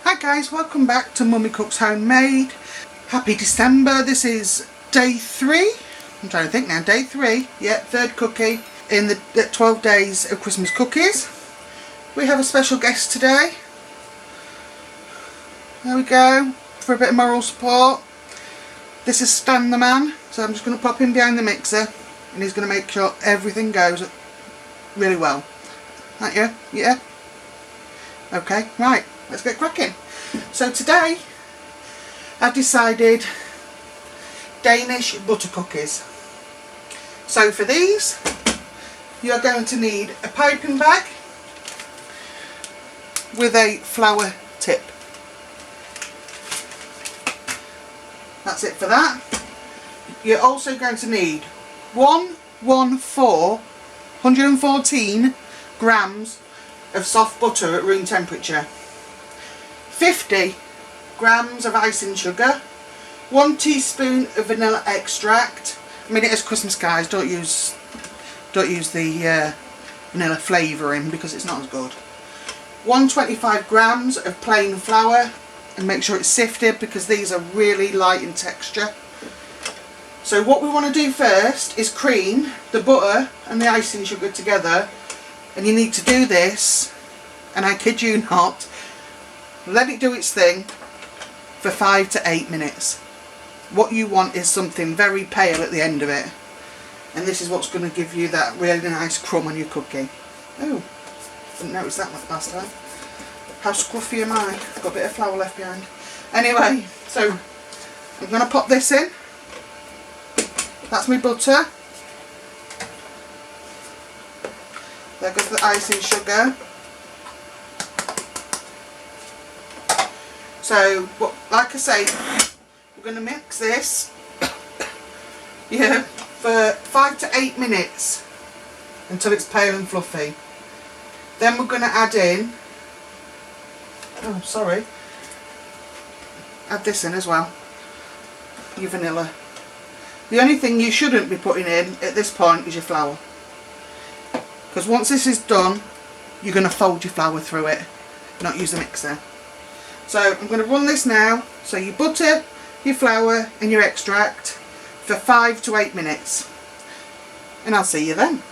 Hi guys, welcome back to Mummy Cooks Homemade. Happy December. This is day 3. I'm trying to think now. Day 3. Yeah, third cookie in the 12 days of Christmas cookies. We have a special guest today. There we go. For a bit of moral support. This is Stan the man. So I'm just going to pop him behind the mixer and he's going to make sure everything goes really well. Aren't you? Yeah? Okay, right. Let's get cracking. So today I've decided Danish butter cookies. So for these you're going to need a piping bag with a flour tip. That's it for that. You're also going to need 114 grams of soft butter at room temperature, 50 grams of icing sugar, 1 teaspoon of vanilla extract. I mean, it is Christmas, guys. Don't use the vanilla flavouring because it's not as good. 125 grams of plain flour, and make sure it's sifted because these are really light in texture. So what we want to do first is cream the butter and the icing sugar together, and you need to do this, and I kid you not, let it do its thing for 5 to 8 minutes. What you want is something very pale at the end of it, and this is what's going to give you that really nice crumb on your cookie. Oh, didn't notice that one last time. How scruffy am I? I've got a bit of flour left behind. Anyway, so I'm going to pop this in. That's my butter. There goes the icing sugar. So, like I say, we're going to mix this for 5 to 8 minutes until it's pale and fluffy. Then we're going to add in, add this in as well, your vanilla. The only thing you shouldn't be putting in at this point is your flour, because once this is done you're going to fold your flour through it, not use the mixer. So I'm going to run this now. So you butter, your flour and your extract for 5 to 8 minutes, and I'll see you then.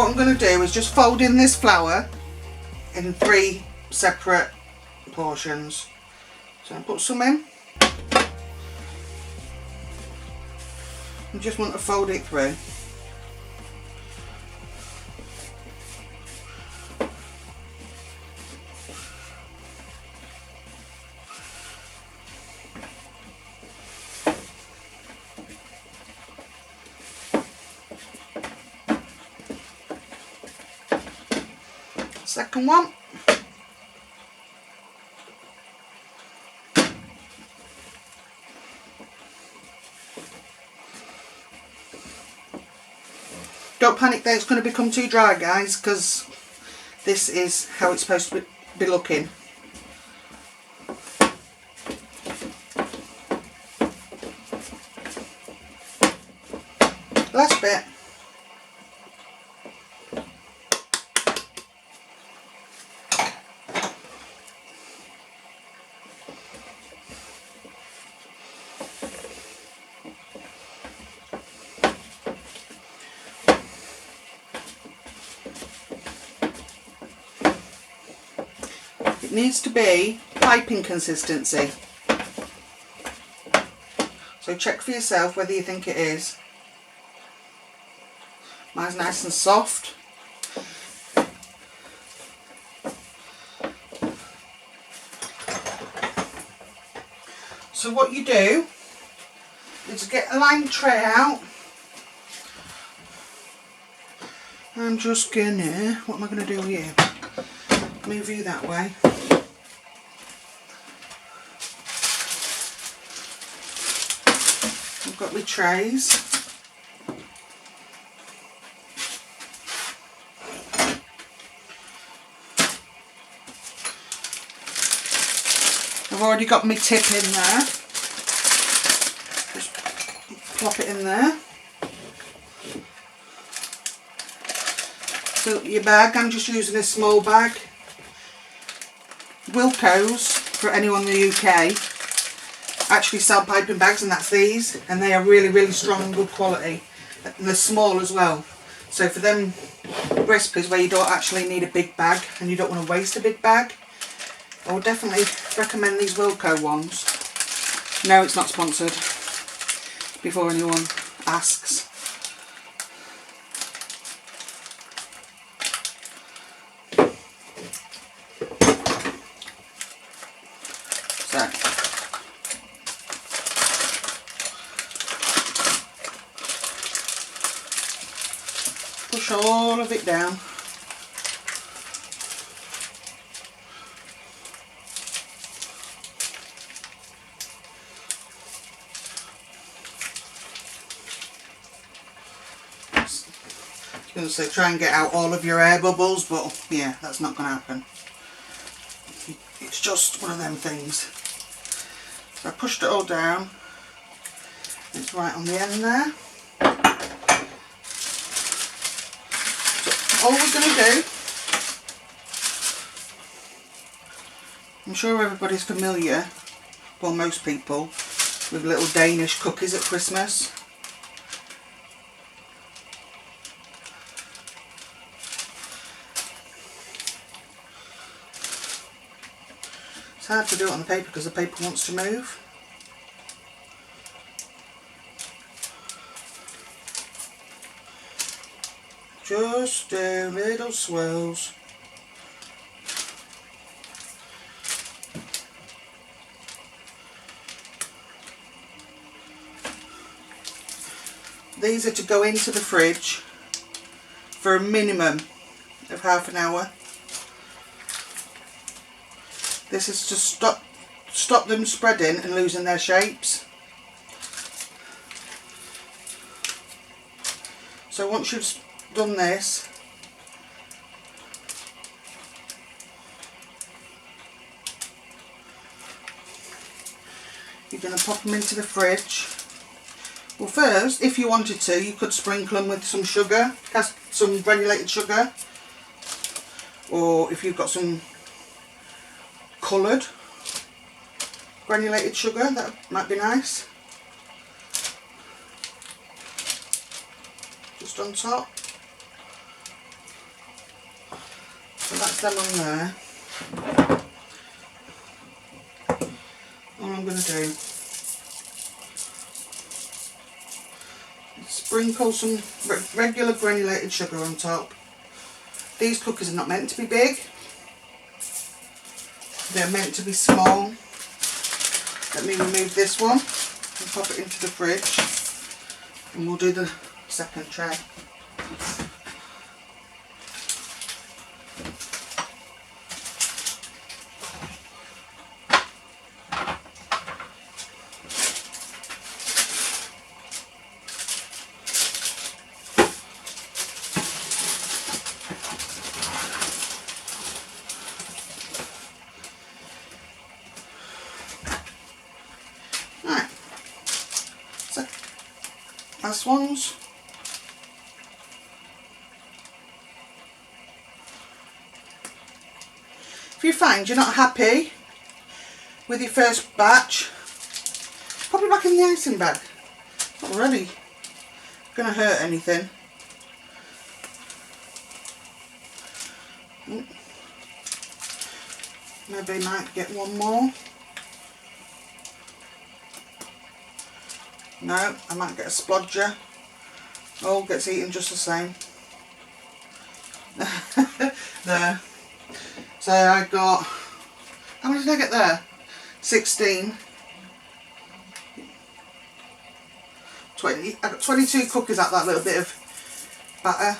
what I'm going to do is just fold in this flour in 3 separate portions. So I'll put some in. I just want to fold it through. Second one. Don't panic that it's going to become too dry, guys, because this is how it's supposed to be looking. Last bit. Needs to be piping consistency, so check for yourself whether you think it is. Mine's nice and soft. So what you do is get a lined tray out. I'm just gonna, what am I gonna do here? Move you that way. I've got my trays. I've already got my tip in there. Just plop it in there. Fill your bag. I'm just using a small bag. Wilko's, for anyone in the UK, actually sell piping bags, and that's these, and they are really, really strong and good quality, and they're small as well. So for them recipes where you don't actually need a big bag and you don't want to waste a big bag, I would definitely recommend these Wilko ones. No, it's not sponsored, before anyone asks. So push all of it down. I was going to say try and get out all of your air bubbles, but yeah, that's not going to happen. It's just one of them things. So I pushed it all down. It's right on the end there. So all we're going to do, I'm sure everybody's familiar, well most people, with little Danish cookies at Christmas. It's hard to do it on the paper because the paper wants to move. Just do little swirls. These are to go into the fridge for a minimum of half an hour. This is to stop them spreading and losing their shapes. So once you've done this, you're going to pop them into the fridge. Well, first, if you wanted to, you could sprinkle them with some sugar, some granulated sugar, or if you've got some coloured granulated sugar, that might be nice. Just on top. that's them on there. All I'm going to do is sprinkle some regular granulated sugar on top. These cookies are not meant to be big. They're meant to be small. Let me remove this one and pop it into the fridge, and we'll do the second tray. Right, so last ones. If you find you're not happy with your first batch, pop it back in the icing bag. Not really going to hurt anything. Maybe might get one more. No, I might get a splodger. All gets eaten just the same. There. So I got, how many did I get there? 16. 20. I got 22 cookies out that little bit of batter.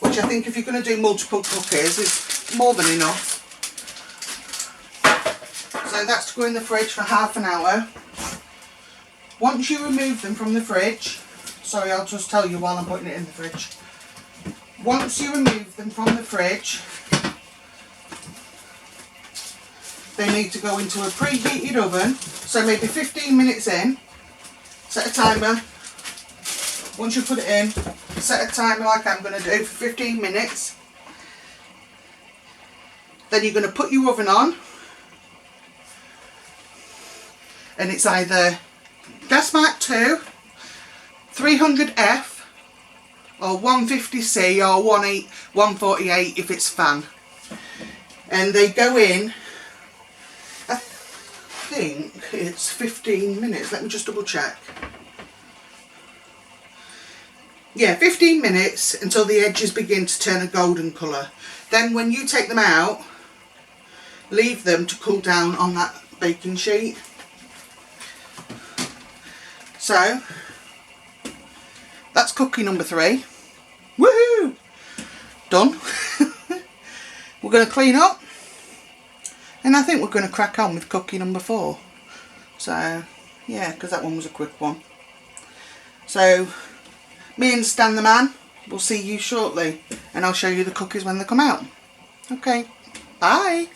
Which I think if you're going to do multiple cookies is more than enough. So that's to go in the fridge for half an hour. Once you remove them from the fridge, sorry, I'll just tell you while I'm putting it in the fridge. Once you remove them from the fridge, they need to go into a preheated oven, so maybe 15 minutes in. Set a timer. Once you put it in, set a timer like I'm going to do for 15 minutes. Then you're going to put your oven on, and it's either gas mark 2, 300F, or 150C, or 148 if it's fan. And they go in, I think it's 15 minutes. Let me just double check. Yeah, 15 minutes until the edges begin to turn a golden colour. Then when you take them out, leave them to cool down on that baking sheet. So, that's cookie number 3. Woohoo! Done. We're going to clean up, and I think we're going to crack on with cookie number 4. So, yeah, because that one was a quick one. So, me and Stan the man will see you shortly, and I'll show you the cookies when they come out. Okay, bye.